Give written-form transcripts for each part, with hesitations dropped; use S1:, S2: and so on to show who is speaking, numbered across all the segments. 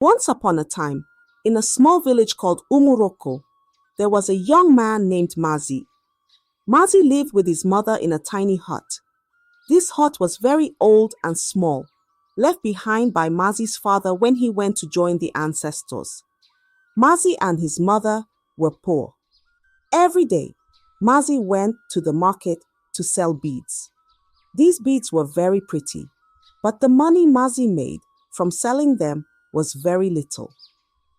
S1: Once upon a time, in a small village called Umuroko, there was a young man named Mazi. Mazi lived with his mother in a tiny hut. This hut was very old and small, left behind by Mazi's father when he went to join the ancestors. Mazi and his mother were poor. Every day, Mazi went to the market to sell beads. These beads were very pretty, but the money Mazi made from selling them was very little.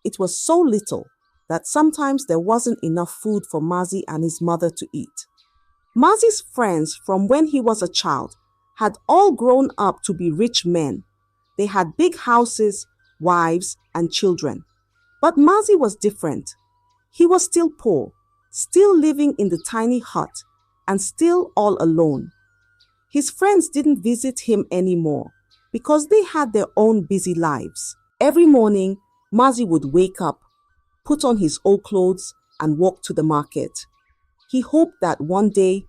S1: It was so little that sometimes there wasn't enough food for Mazi and his mother to eat. Mazi's friends from when he was a child had all grown up to be rich men. They had big houses, wives, and children. But Mazi was different. He was still poor, still living in the tiny hut, and still all alone. His friends didn't visit him anymore because they had their own busy lives. Every morning, Mazi would wake up, put on his old clothes, and walk to the market. He hoped that one day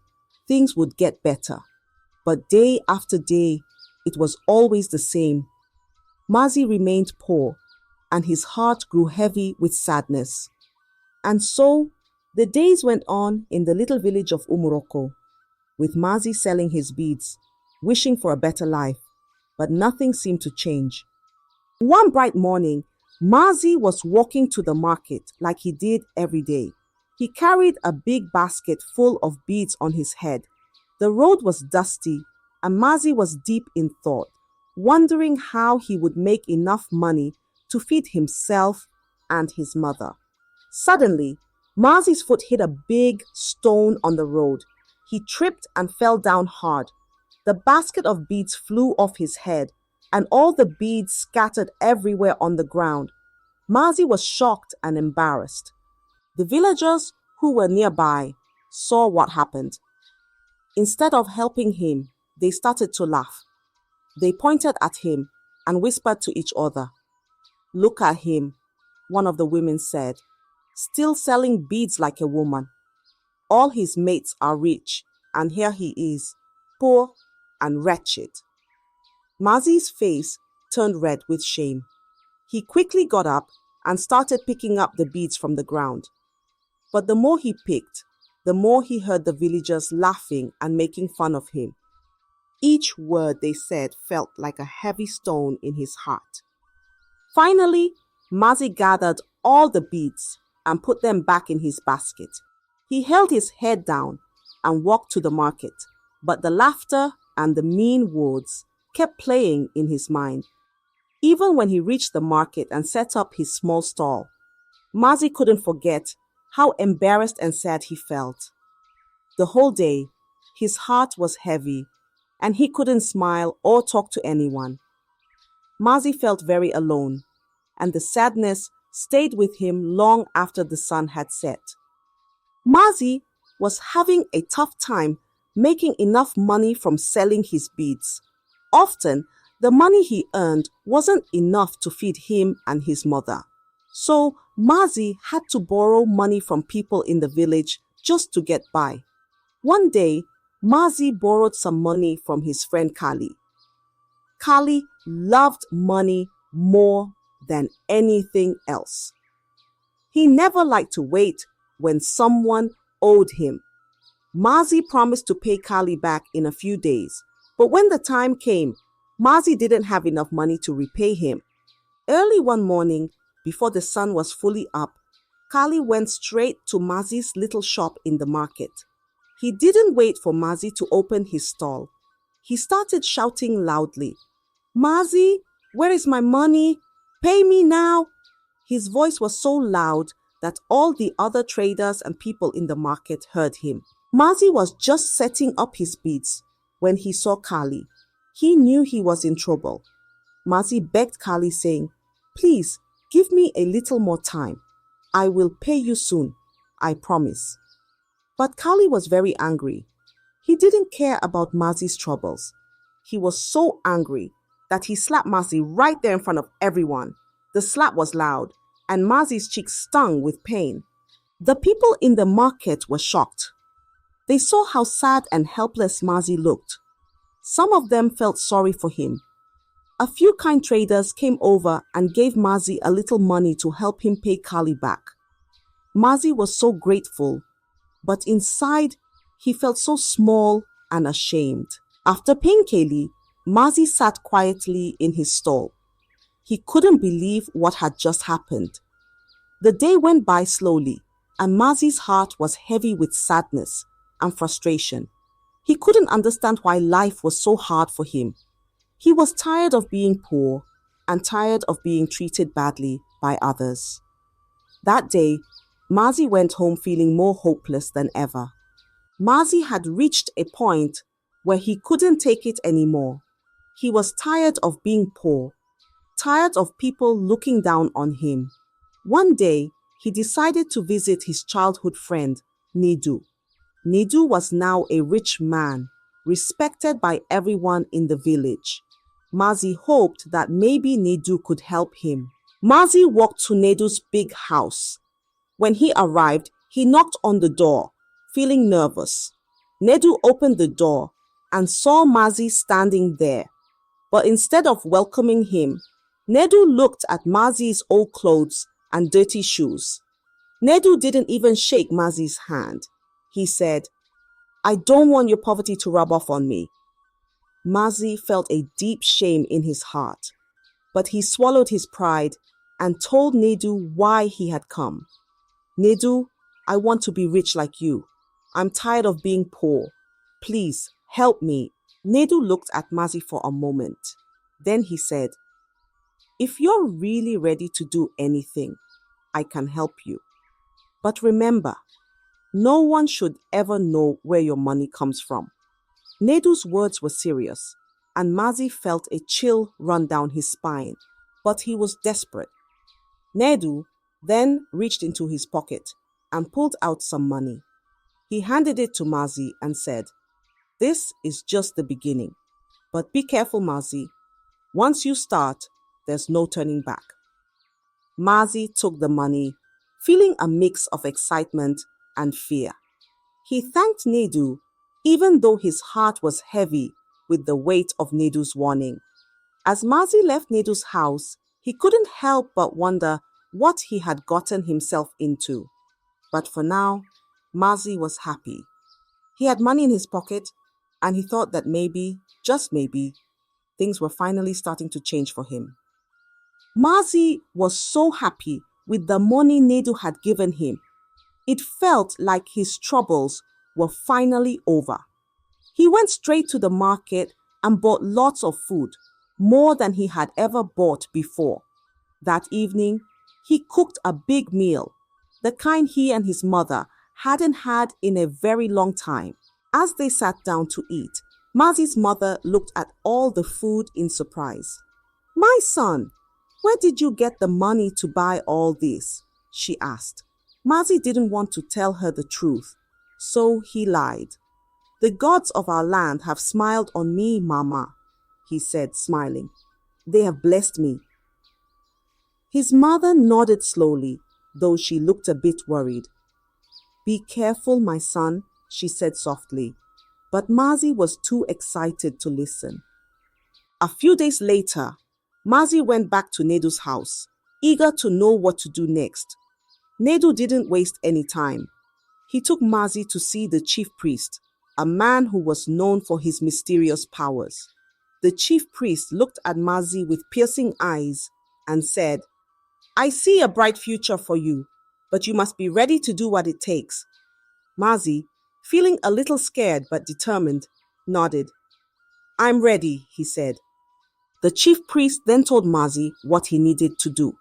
S1: things would get better. But day after day, it was always the same. Mazi remained poor, and his heart grew heavy with sadness. And so, the days went on in the little village of Umuroko, with Mazi selling his beads, wishing for a better life, but nothing seemed to change. One bright morning, Mazi was walking to the market like he did every day. He carried a big basket full of beads on his head. The road was dusty, and Mazi was deep in thought, wondering how he would make enough money to feed himself and his mother. Suddenly, Mazi's foot hit a big stone on the road. He tripped and fell down hard. The basket of beads flew off his head, and all the beads scattered everywhere on the ground. Mazi was shocked and embarrassed. The villagers who were nearby saw what happened. Instead of helping him, they started to laugh. They pointed at him and whispered to each other. "Look at him," one of the women said, "still selling beads like a woman. All his mates are rich, and here he is, poor and wretched." Mazi's face turned red with shame. He quickly got up and started picking up the beads from the ground. But the more he picked, the more he heard the villagers laughing and making fun of him. Each word they said felt like a heavy stone in his heart. Finally, Mazi gathered all the beads and put them back in his basket. He held his head down and walked to the market, but the laughter and the mean words kept playing in his mind. Even when he reached the market and set up his small stall, Mazi couldn't forget how embarrassed and sad he felt. The whole day, his heart was heavy, and he couldn't smile or talk to anyone. Mazi felt very alone, and the sadness stayed with him long after the sun had set. Mazi was having a tough time making enough money from selling his beads. Often, the money he earned wasn't enough to feed him and his mother. So, Mazi had to borrow money from people in the village just to get by. One day, Mazi borrowed some money from his friend Kali. Kali loved money more than anything else. He never liked to wait when someone owed him. Mazi promised to pay Kali back in a few days, but when the time came, Mazi didn't have enough money to repay him. Early one morning, before the sun was fully up, Kali went straight to Mazi's little shop in the market. He didn't wait for Mazi to open his stall. He started shouting loudly, "Mazi, where is my money? Pay me now!" His voice was so loud that all the other traders and people in the market heard him. Mazi was just setting up his beads when he saw Kali. He knew he was in trouble. Mazi begged Kali, saying, "Please, give me a little more time. I will pay you soon, I promise." But Kali was very angry. He didn't care about Mazi's troubles. He was so angry that he slapped Mazi right there in front of everyone. The slap was loud, and Mazi's cheeks stung with pain. The people in the market were shocked. They saw how sad and helpless Mazi looked. Some of them felt sorry for him. A few kind traders came over and gave Mazi a little money to help him pay Kali back. Mazi was so grateful, but inside he felt so small and ashamed. After paying Kali, Mazi sat quietly in his stall. He couldn't believe what had just happened. The day went by slowly, and Mazi's heart was heavy with sadness and frustration. He couldn't understand why life was so hard for him. He was tired of being poor and tired of being treated badly by others. That day, Mazi went home feeling more hopeless than ever. Mazi had reached a point where he couldn't take it anymore. He was tired of being poor, tired of people looking down on him. One day, he decided to visit his childhood friend, Nidu. Nidu was now a rich man, respected by everyone in the village. Mazi hoped that maybe Nidu could help him. Mazi walked to Nidu's big house. When he arrived, he knocked on the door, feeling nervous. Nidu opened the door and saw Mazi standing there. But instead of welcoming him, Nidu looked at Mazi's old clothes and dirty shoes. Nidu didn't even shake Mazi's hand. He said, "I don't want your poverty to rub off on me." Mazi felt a deep shame in his heart, but he swallowed his pride and told Nidu why he had come. "Nidu, I want to be rich like you. I'm tired of being poor. Please, help me." Nidu looked at Mazi for a moment. Then he said, "If you're really ready to do anything, I can help you. But remember, no one should ever know where your money comes from." Nidu's words were serious, and Mazi felt a chill run down his spine, but he was desperate. Nidu then reached into his pocket and pulled out some money. He handed it to Mazi and said, "This is just the beginning. But be careful, Mazi. Once you start, there's no turning back." Mazi took the money, feeling a mix of excitement and fear. He thanked Nidu, even though his heart was heavy with the weight of Nidu's warning. As Mazi left Nidu's house, he couldn't help but wonder what he had gotten himself into. But for now, Mazi was happy. He had money in his pocket, and he thought that maybe, just maybe, things were finally starting to change for him. Mazi was so happy with the money Nidu had given him. It felt like his troubles were finally over. He went straight to the market and bought lots of food, more than he had ever bought before. That evening, he cooked a big meal, the kind he and his mother hadn't had in a very long time. As they sat down to eat, Mazi's mother looked at all the food in surprise. "My son, where did you get the money to buy all this?" she asked. Mazi didn't want to tell her the truth, so he lied. "The gods of our land have smiled on me, Mama," he said, smiling. "They have blessed me." His mother nodded slowly, though she looked a bit worried. "Be careful, my son," she said softly, but Mazi was too excited to listen. A few days later, Mazi went back to Nidu's house, eager to know what to do next. Nidu didn't waste any time. He took Mazi to see the chief priest, a man who was known for his mysterious powers. The chief priest looked at Mazi with piercing eyes and said, "I see a bright future for you, but you must be ready to do what it takes." Mazi, feeling a little scared but determined, nodded. "I'm ready," he said. The chief priest then told Mazi what he needed to do.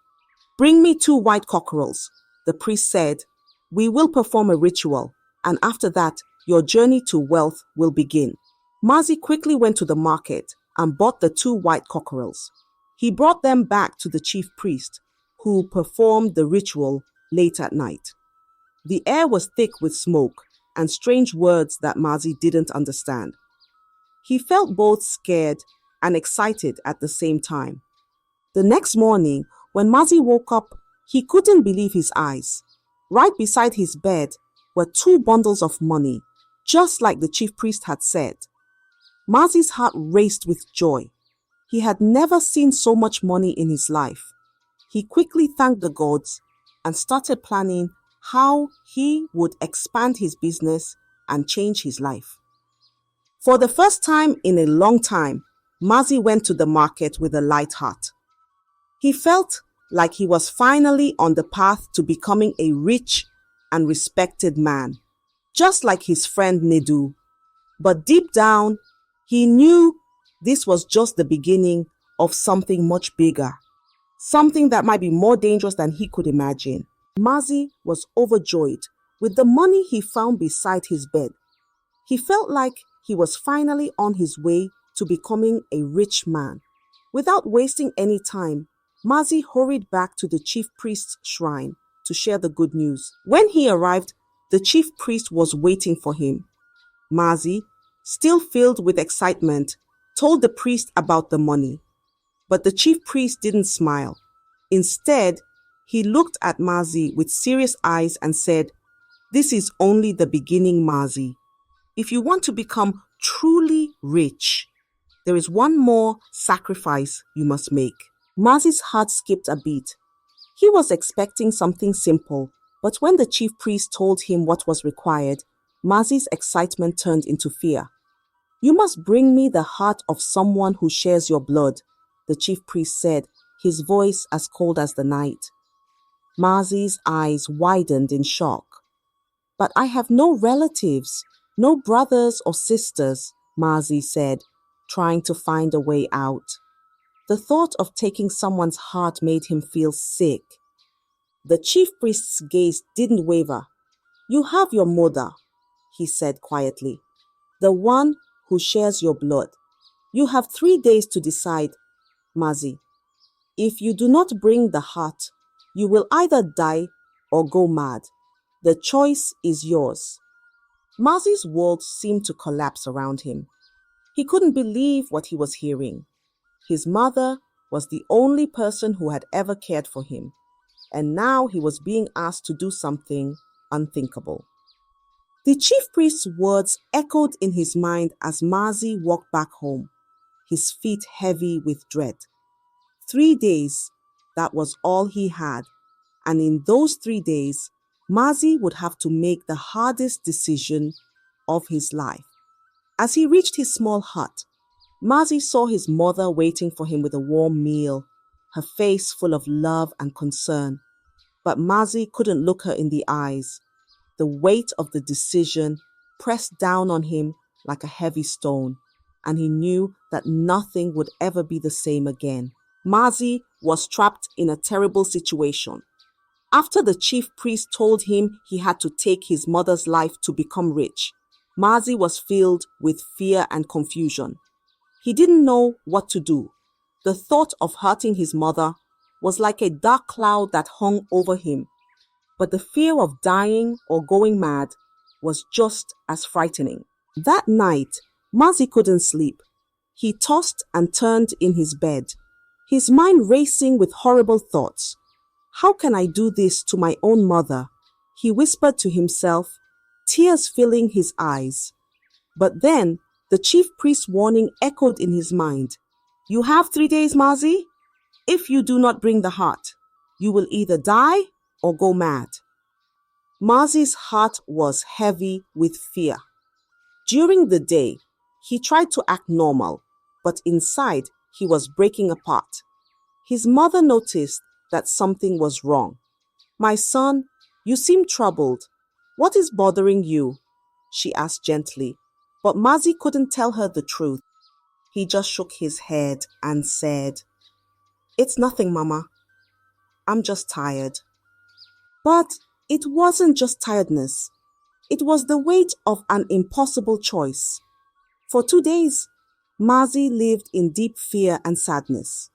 S1: "Bring me 2 white cockerels," the priest said. "We will perform a ritual, and after that, your journey to wealth will begin." Mazi quickly went to the market and bought the 2 white cockerels. He brought them back to the chief priest, who performed the ritual late at night. The air was thick with smoke and strange words that Mazi didn't understand. He felt both scared and excited at the same time. The next morning, when Mazi woke up, he couldn't believe his eyes. Right beside his bed were 2 bundles of money, just like the chief priest had said. Mazi's heart raced with joy. He had never seen so much money in his life. He quickly thanked the gods and started planning how he would expand his business and change his life. For the first time in a long time, Mazi went to the market with a light heart. He felt like he was finally on the path to becoming a rich and respected man, just like his friend Nidu. But deep down, he knew this was just the beginning of something much bigger, something that might be more dangerous than he could imagine. Mazi was overjoyed with the money he found beside his bed. He felt like he was finally on his way to becoming a rich man. Without wasting any time, Mazi hurried back to the chief priest's shrine to share the good news. When he arrived, the chief priest was waiting for him. Mazi, still filled with excitement, told the priest about the money. But the chief priest didn't smile. Instead, he looked at Mazi with serious eyes and said, "This is only the beginning, Mazi. If you want to become truly rich, there is one more sacrifice you must make." Mazi's heart skipped a beat. He was expecting something simple, but when the chief priest told him what was required, Mazi's excitement turned into fear. "You must bring me the heart of someone who shares your blood," the chief priest said, his voice as cold as the night. Mazi's eyes widened in shock. "But I have no relatives, no brothers or sisters," Mazi said, trying to find a way out. The thought of taking someone's heart made him feel sick. The chief priest's gaze didn't waver. "You have your mother," he said quietly, "the one who shares your blood. You have 3 days to decide, Mazi. If you do not bring the heart, you will either die or go mad. The choice is yours." Mazi's world seemed to collapse around him. He couldn't believe what he was hearing. His mother was the only person who had ever cared for him, and now he was being asked to do something unthinkable. The chief priest's words echoed in his mind as Mazi walked back home, his feet heavy with dread. 3 days, that was all he had, and in those 3 days, Mazi would have to make the hardest decision of his life. As he reached his small hut, Mazi saw his mother waiting for him with a warm meal, her face full of love and concern. But Mazi couldn't look her in the eyes. The weight of the decision pressed down on him like a heavy stone, and he knew that nothing would ever be the same again. Mazi was trapped in a terrible situation. After the chief priest told him he had to take his mother's life to become rich, Mazi was filled with fear and confusion. He didn't know what to do. The thought of hurting his mother was like a dark cloud that hung over him, but the fear of dying or going mad was just as frightening. That night, Mazi couldn't sleep. He tossed and turned in his bed, his mind racing with horrible thoughts. "How can I do this to my own mother?" he whispered to himself, tears filling his eyes. But then, the chief priest's warning echoed in his mind. "You have 3 days, Mazi. If you do not bring the heart, you will either die or go mad." Mazi's heart was heavy with fear. During the day, he tried to act normal, but inside, he was breaking apart. His mother noticed that something was wrong. "My son, you seem troubled. What is bothering you?" she asked gently, but Mazi couldn't tell her the truth. He just shook his head and said, "It's nothing, Mama. I'm just tired." But it wasn't just tiredness. It was the weight of an impossible choice. For 2 days, Mazi lived in deep fear and sadness.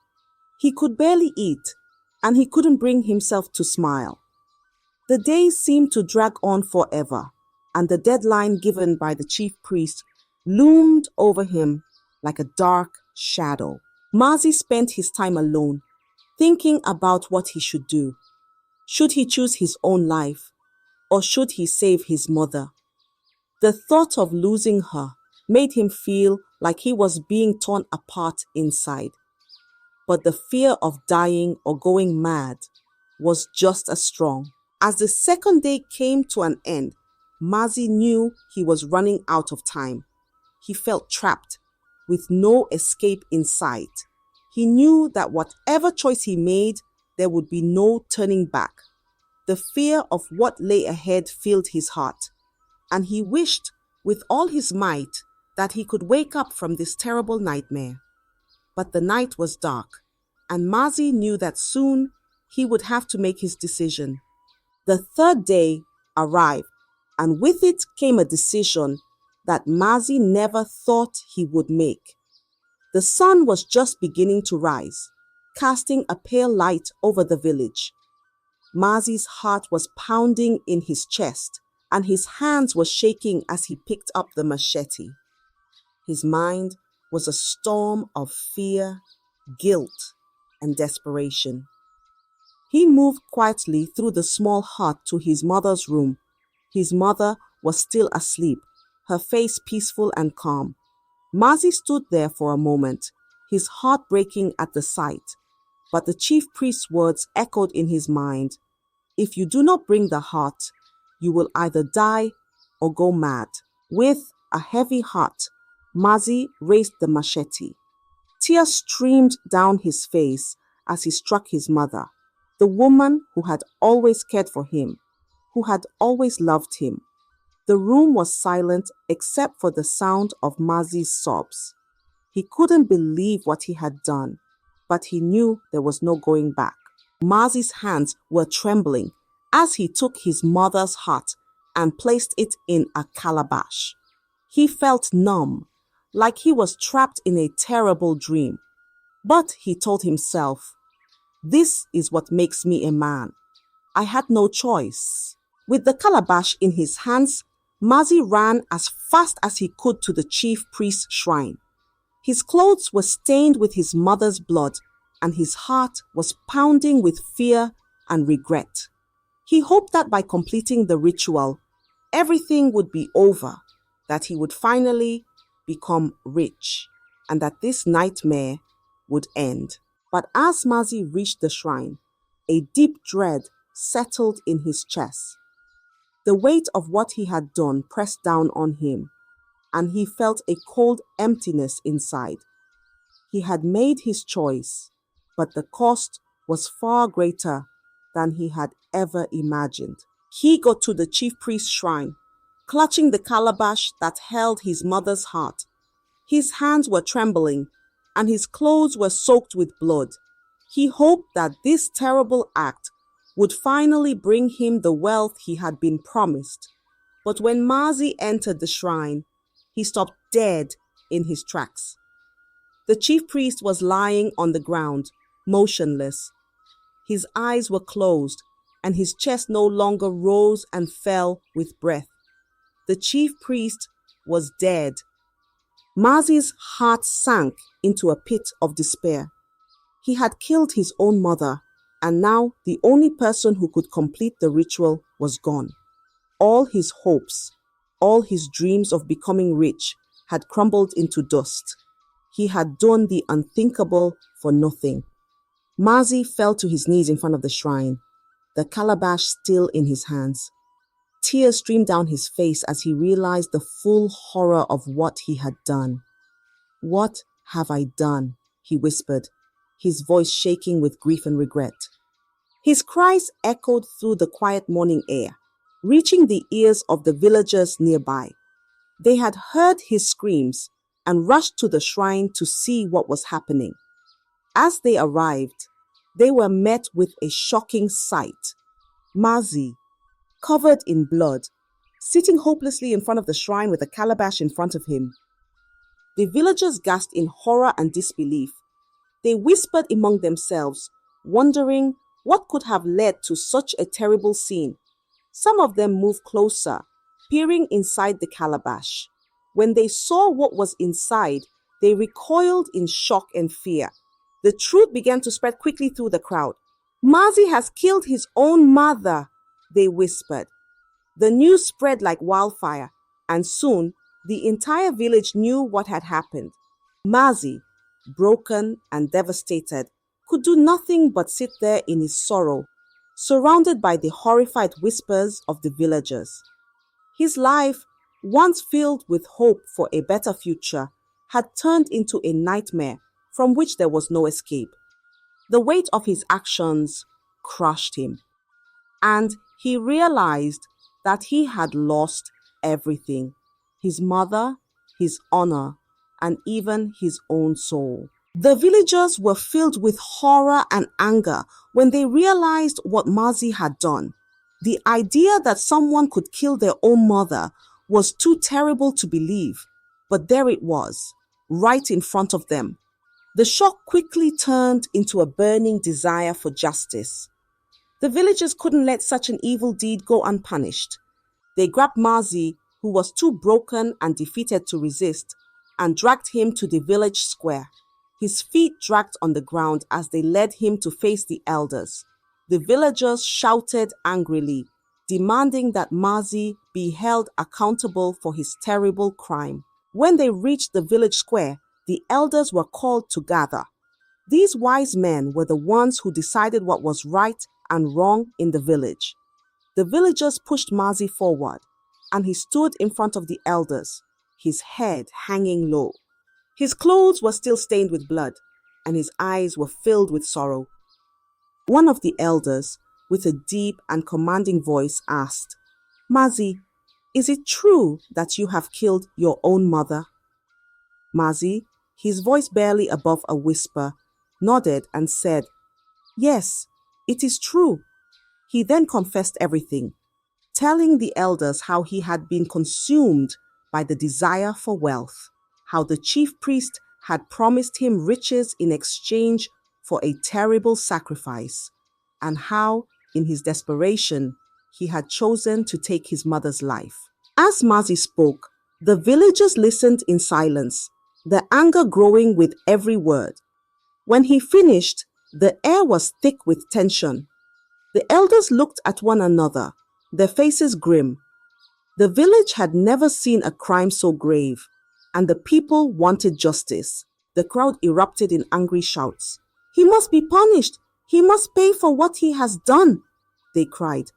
S1: He could barely eat, and he couldn't bring himself to smile. The days seemed to drag on forever, and the deadline given by the chief priest loomed over him like a dark shadow. Mazi spent his time alone, thinking about what he should do. Should he choose his own life, or should he save his mother? The thought of losing her made him feel like he was being torn apart inside. but the fear of dying or going mad was just as strong. As the second day came to an end, Mazi knew he was running out of time. He felt trapped, with no escape in sight. He knew that whatever choice he made, there would be no turning back. The fear of what lay ahead filled his heart, and he wished with all his might that he could wake up from this terrible nightmare. But the night was dark, and Mazi knew that soon he would have to make his decision. The third day arrived, and with it came a decision that Mazi never thought he would make. The sun was just beginning to rise, casting a pale light over the village. Mazi's heart was pounding in his chest, and his hands were shaking as he picked up the machete. His mind was a storm of fear, guilt, and desperation. He moved quietly through the small hut to his mother's room. His mother was still asleep, her face peaceful and calm. Mazi stood there for a moment, his heart breaking at the sight. But the chief priest's words echoed in his mind. If you do not bring the heart, you will either die or go mad. With a heavy heart, Mazi raised the machete. Tears streamed down his face as he struck his mother, the woman who had always cared for him, who had always loved him. The room was silent except for the sound of Mazi's sobs. He couldn't believe what he had done, but he knew there was no going back. Mazi's hands were trembling as he took his mother's heart and placed it in a calabash. He felt numb, like he was trapped in a terrible dream. But he told himself, "This is what makes me a man. I had no choice." With the calabash in his hands, Mazi ran as fast as he could to the chief priest's shrine. His clothes were stained with his mother's blood, and his heart was pounding with fear and regret. He hoped that by completing the ritual, everything would be over, that he would finally become rich, and that this nightmare would end. But as Mazi reached the shrine, a deep dread settled in his chest. The weight of what he had done pressed down on him, and he felt a cold emptiness inside. He had made his choice, but the cost was far greater than he had ever imagined. He got to the chief priest's shrine, clutching the calabash that held his mother's heart. His hands were trembling, and his clothes were soaked with blood. He hoped that this terrible act would finally bring him the wealth he had been promised. But when Mazi entered the shrine, he stopped dead in his tracks. The chief priest was lying on the ground, motionless. His eyes were closed, and his chest no longer rose and fell with breath. The chief priest was dead. Mazi's heart sank into a pit of despair. He had killed his own mother, and now the only person who could complete the ritual was gone. All his hopes, all his dreams of becoming rich had crumbled into dust. He had done the unthinkable for nothing. Mazi fell to his knees in front of the shrine, the calabash still in his hands. Tears streamed down his face as he realized the full horror of what he had done. "What have I done?" he whispered, his voice shaking with grief and regret. His cries echoed through the quiet morning air, reaching the ears of the villagers nearby. They had heard his screams and rushed to the shrine to see what was happening. As they arrived, they were met with a shocking sight. Mazi, covered in blood, sitting hopelessly in front of the shrine with a calabash in front of him. The villagers gasped in horror and disbelief. They whispered among themselves, wondering what could have led to such a terrible scene. Some of them moved closer, peering inside the calabash. When they saw what was inside, they recoiled in shock and fear. The truth began to spread quickly through the crowd. "Mazi has killed his own mother," they whispered. The news spread like wildfire, and soon the entire village knew what had happened. Mazi, broken and devastated, could do nothing but sit there in his sorrow, surrounded by the horrified whispers of the villagers. His life, once filled with hope for a better future, had turned into a nightmare from which there was no escape. The weight of his actions crushed him, and he realized that he had lost everything: his mother, his honor, and even his own soul. The villagers were filled with horror and anger when they realized what Mazi had done. The idea that someone could kill their own mother was too terrible to believe, but there it was, right in front of them. The shock quickly turned into a burning desire for justice. The villagers couldn't let such an evil deed go unpunished. They grabbed Mazi, who was too broken and defeated to resist, and dragged him to the village square. His feet dragged on the ground as they led him to face the elders. The villagers shouted angrily, demanding that Mazi be held accountable for his terrible crime. When they reached the village square, the elders were called to gather. These wise men were the ones who decided what was right and wrong in the village. The villagers pushed Mazi forward, and he stood in front of the elders, his head hanging low. His clothes were still stained with blood, and his eyes were filled with sorrow. One of the elders, with a deep and commanding voice, asked, "Mazi, is it true that you have killed your own mother?" Mazi, his voice barely above a whisper, nodded and said, "Yes, it is true." He then confessed everything, telling the elders how he had been consumed by the desire for wealth, how the chief priest had promised him riches in exchange for a terrible sacrifice, and how, in his desperation, he had chosen to take his mother's life. As Mazi spoke, the villagers listened in silence, their anger growing with every word. When he finished, the air was thick with tension. The elders looked at one another, their faces grim. The village had never seen a crime so grave, and the people wanted justice. The crowd erupted in angry shouts. "He must be punished! He must pay for what he has done!" they cried.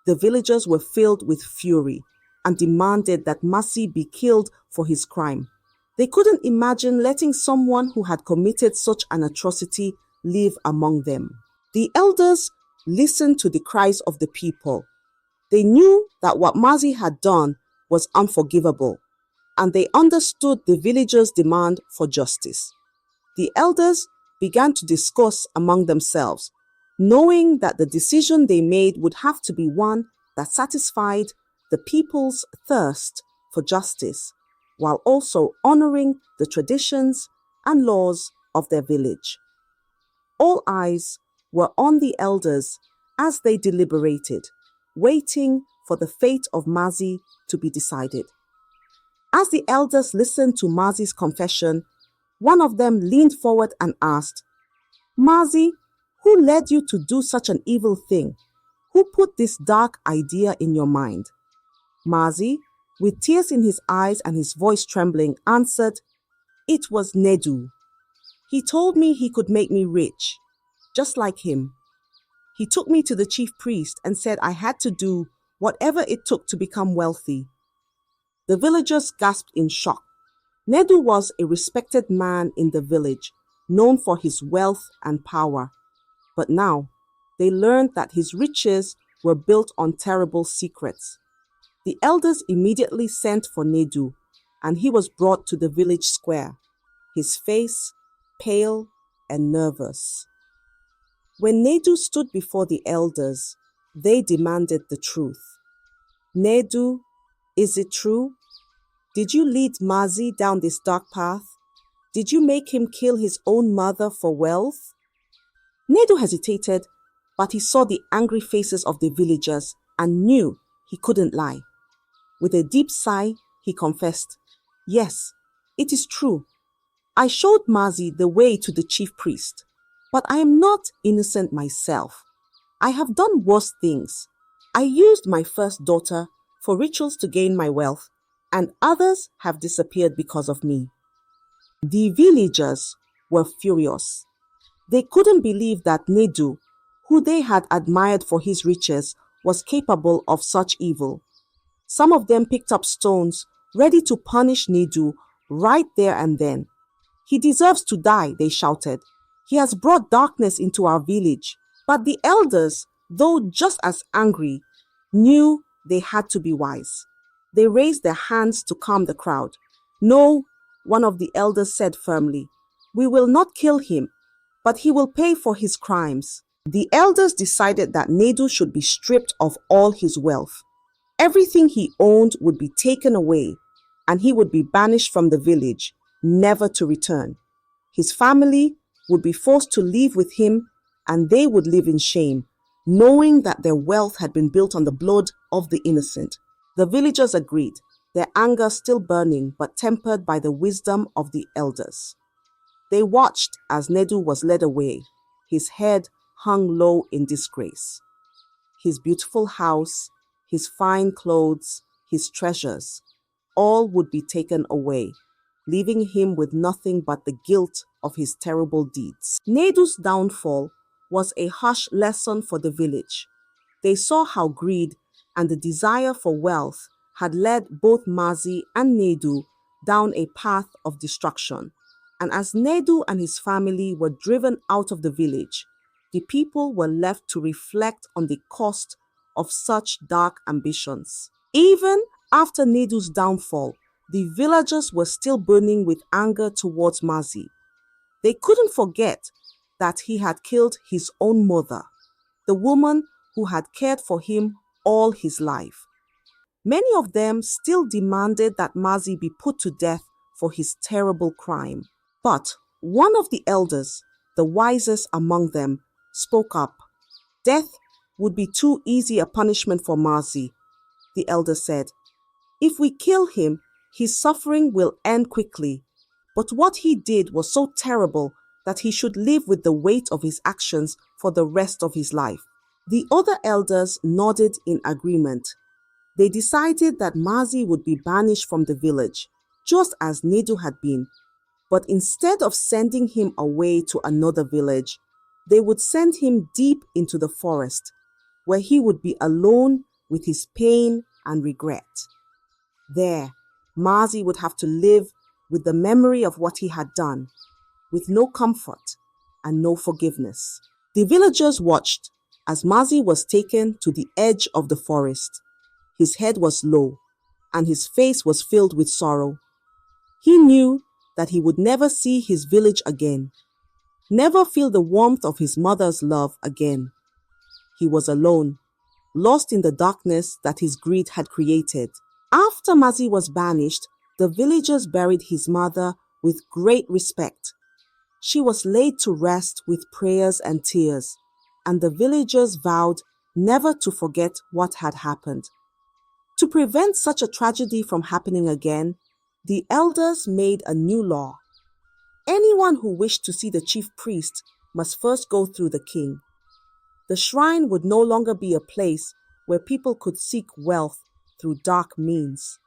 S1: The villagers were filled with fury and demanded that Mazi be killed for his crime. They couldn't imagine letting someone who had committed such an atrocity live among them. The elders listened to the cries of the people. They knew that what Mazi had done was unforgivable, and they understood the villagers' demand for justice. The elders began to discuss among themselves, knowing that the decision they made would have to be one that satisfied the people's thirst for justice, while also honoring the traditions and laws of their village. All eyes were on the elders as they deliberated, waiting for the fate of Mazi to be decided. As the elders listened to Mazi's confession, one of them leaned forward and asked, "Mazi, who led you to do such an evil thing? Who put this dark idea in your mind?" Mazi, with tears in his eyes and his voice trembling, answered, "It was Nidu. He told me he could make me rich, just like him. He took me to the chief priest and said I had to do whatever it took to become wealthy." The villagers gasped in shock. Nidu was a respected man in the village, known for his wealth and power. But now, they learned that his riches were built on terrible secrets. The elders immediately sent for Nidu, and he was brought to the village square, his face pale and nervous. When Nidu stood before the elders, they demanded the truth. "Nidu, is it true? Did you lead Mazi down this dark path? Did you make him kill his own mother for wealth?" Nidu hesitated, but he saw the angry faces of the villagers and knew he couldn't lie. With a deep sigh, he confessed, "Yes, it is true. I showed Mazi the way to the chief priest, but I am not innocent myself. I have done worse things. I used my first daughter for rituals to gain my wealth, and others have disappeared because of me." The villagers were furious. They couldn't believe that Nidu, who they had admired for his riches, was capable of such evil. Some of them picked up stones, ready to punish Nidu right there and then. "He deserves to die," they shouted. "He has brought darkness into our village." But the elders, though just as angry, knew they had to be wise. They raised their hands to calm the crowd. "No," one of the elders said firmly, "we will not kill him, but he will pay for his crimes." The elders decided that Nidu should be stripped of all his wealth. Everything he owned would be taken away, and he would be banished from the village, never to return. His family would be forced to live with him, and they would live in shame, knowing that their wealth had been built on the blood of the innocent. The villagers agreed, their anger still burning but tempered by the wisdom of the elders. They watched as Nidu was led away, his head hung low in disgrace. His beautiful house, his fine clothes, his treasures, all would be taken away, leaving him with nothing but the guilt of his terrible deeds. Nidu's downfall was a harsh lesson for the village. They saw how greed and the desire for wealth had led both Mazi and Nidu down a path of destruction. And as Nidu and his family were driven out of the village, the people were left to reflect on the cost of such dark ambitions. Even after Nidu's downfall, the villagers were still burning with anger towards Mazi. They couldn't forget that he had killed his own mother, the woman who had cared for him all his life. Many of them still demanded that Mazi be put to death for his terrible crime. But one of the elders, the wisest among them, spoke up. "Death would be too easy a punishment for Mazi," the elder said. "If we kill him, his suffering will end quickly. But what he did was so terrible that he should live with the weight of his actions for the rest of his life." The other elders nodded in agreement. They decided that Mazi would be banished from the village, just as Nidu had been. But instead of sending him away to another village, they would send him deep into the forest, where he would be alone with his pain and regret. There, Mazi would have to live with the memory of what he had done, with no comfort and no forgiveness. The villagers watched as Mazi was taken to the edge of the forest. His head was low, and his face was filled with sorrow. He knew that he would never see his village again, never feel the warmth of his mother's love again. He was alone, lost in the darkness that his greed had created. After Mazi was banished, the villagers buried his mother with great respect. She was laid to rest with prayers and tears, and the villagers vowed never to forget what had happened. To prevent such a tragedy from happening again, the elders made a new law. Anyone who wished to see the chief priest must first go through the king. The shrine would no longer be a place where people could seek wealth through dark means.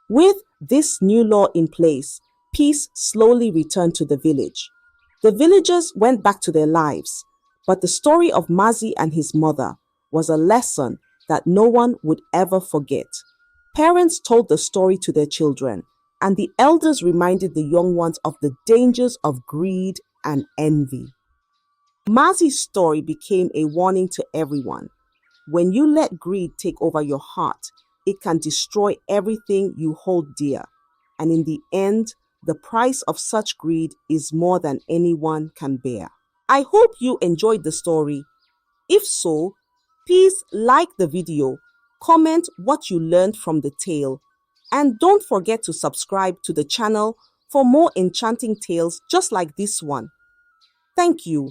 S1: With this new law in place, peace slowly returned to the village. The villagers went back to their lives, but the story of Mazi and his mother was a lesson that no one would ever forget. Parents told the story to their children, and the elders reminded the young ones of the dangers of greed and envy. Mazi's story became a warning to everyone. When you let greed take over your heart, it can destroy everything you hold dear. And in the end, the price of such greed is more than anyone can bear. I hope you enjoyed the story. If so, please like the video, comment what you learned from the tale, and don't forget to subscribe to the channel for more enchanting tales just like this one. Thank you.